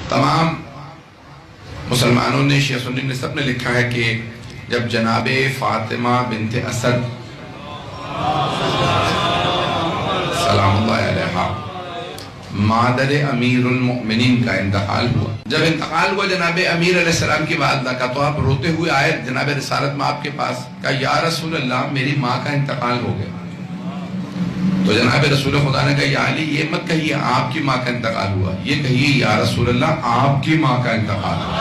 تمام مسلمانوں نے، شیعہ سنی نے، سب نے لکھا ہے کہ جب جناب فاطمہ بنت اسد سلام اللہ علیہا مادر امیر المؤمنین کا انتقال ہوا، جب انتقال ہوا جناب امیر علیہ السلام کی والدہ کا، تو آپ روتے ہوئے آئے جناب رسالت میں آپ کے پاس، کہا یا رسول اللہ میری ماں کا انتقال ہو گیا۔ تو جناب رسول خدا نے کہا یا علی یہ مت کہیے آپ کی ماں کا انتقال ہوا، یہ کہیے یا رسول اللہ آپ کی ماں کا انتقال ہوا۔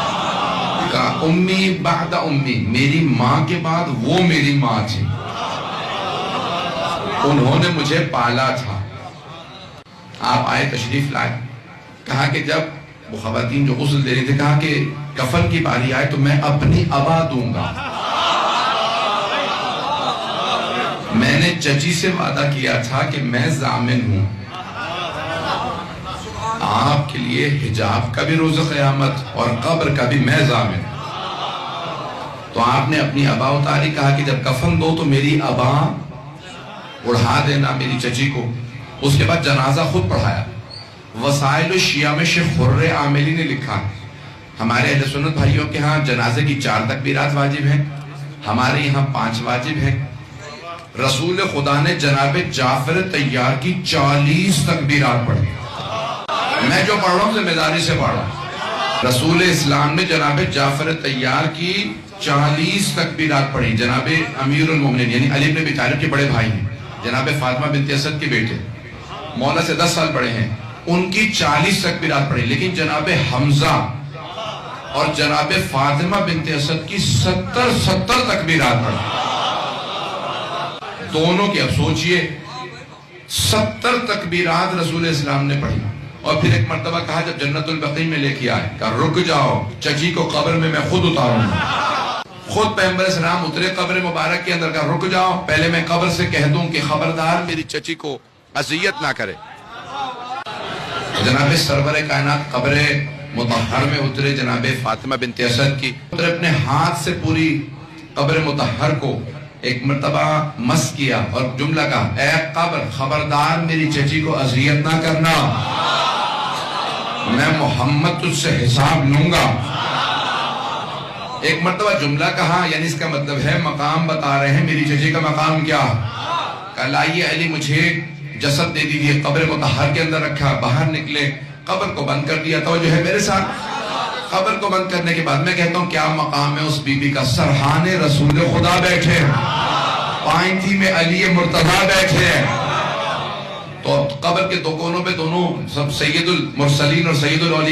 کہا امی بعد امی، میری ماں کے بعد وہ میری ماں تھی، انہوں نے مجھے پالا تھا۔ آپ آئے تشریف لائے، کہا کہ جب وہ خواتین جو غسل دے رہی تھے، کہا کہ کفن کی باری آئے تو میں اپنی ابا دوں گا، میں نے چچی سے وعدہ کیا تھا کہ میں ضامن ہوں آپ کے لیے، حجاب کا بھی روز قیامت اور قبر کا بھی میں ضامن ہوں۔ تو آپ نے اپنی ابا اتاری، کہا کہ جب کفن دو تو میری ابا اڑھا دینا میری چچی کو۔ اس کے بعد جنازہ خود پڑھایا۔ وسائل الشیعہ میں شیخ خر عاملی نے لکھا، ہمارے اہل سنت بھائیوں کے ہاں جنازے کی 4 تکبیرات واجب ہیں، ہمارے یہاں 5 واجب ہیں۔ رسول خدا نے جناب جعفر طیار کی 40 تکبیرات پڑھی، میں جو پڑھ رہا ہوں ذمہ داری سے پڑھ رہا ہوں۔ رسول اسلام نے جناب جعفر طیار کی 40 تکبیرات پڑھی، جناب امیر المومنین یعنی علی بن ابی طالب کے بڑے بھائی ہیں، جناب فاطمہ بنت اسد کے بیٹے، مولا سے 10 سال بڑے ہیں، ان کی 40 تکبیرات پڑھی۔ لیکن جناب حمزہ اور جناب فاطمہ بنت اسد کی 70 تکبیرات پڑھی دونوں کی۔ اب سوچئے 70 تکبیرات رسول اسلام نے پڑھی، اور پھر ایک مرتبہ کہا جب جنت البقیع میں لے کے آئے، کہا رک جاؤ، چچی کو قبر میں خود اتاروں گا۔ خود پیغمبر اسلام اترے قبر مبارک کے اندر، کہا رک جاؤ، پہلے میں قبر سے کہہ دوں کہ خبردار میری چچی کو اذیت نہ کرے۔ جناب سرور کائنات قبر مطہر میں اترے، جناب فاطمہ بنت اسد کی، اپنے ہاتھ سے پوری قبر مطہر کو ایک مرتبہ مس کیا اور جملہ کہا، اے قبر خبردار میری چچی کو اذیت نہ کرنا، میں محمد تجھ سے حساب لوں گا۔ ایک مرتبہ جملہ کہا، یعنی اس کا مطلب ہے مقام بتا رہے ہیں میری چچی کا مقام کیا۔ کہا لائیے علی مجھے جسد دے دیجیے، قبر مطہر کے اندر رکھا، باہر نکلے، قبر کو بند کر دیا۔ توجہ ہے میرے ساتھ؟ قبر کو بند کرنے کے بعد میں کہتا ہوں کیا مقام ہے اس بی بی کا؟ سرحان رسول خدا بیٹھے، پائنتھی میں علی مرتضیٰ بیٹھے، تو قبر کے 2 کونوں پہ دونوں سب سید المرسلین اور سید الاولیاء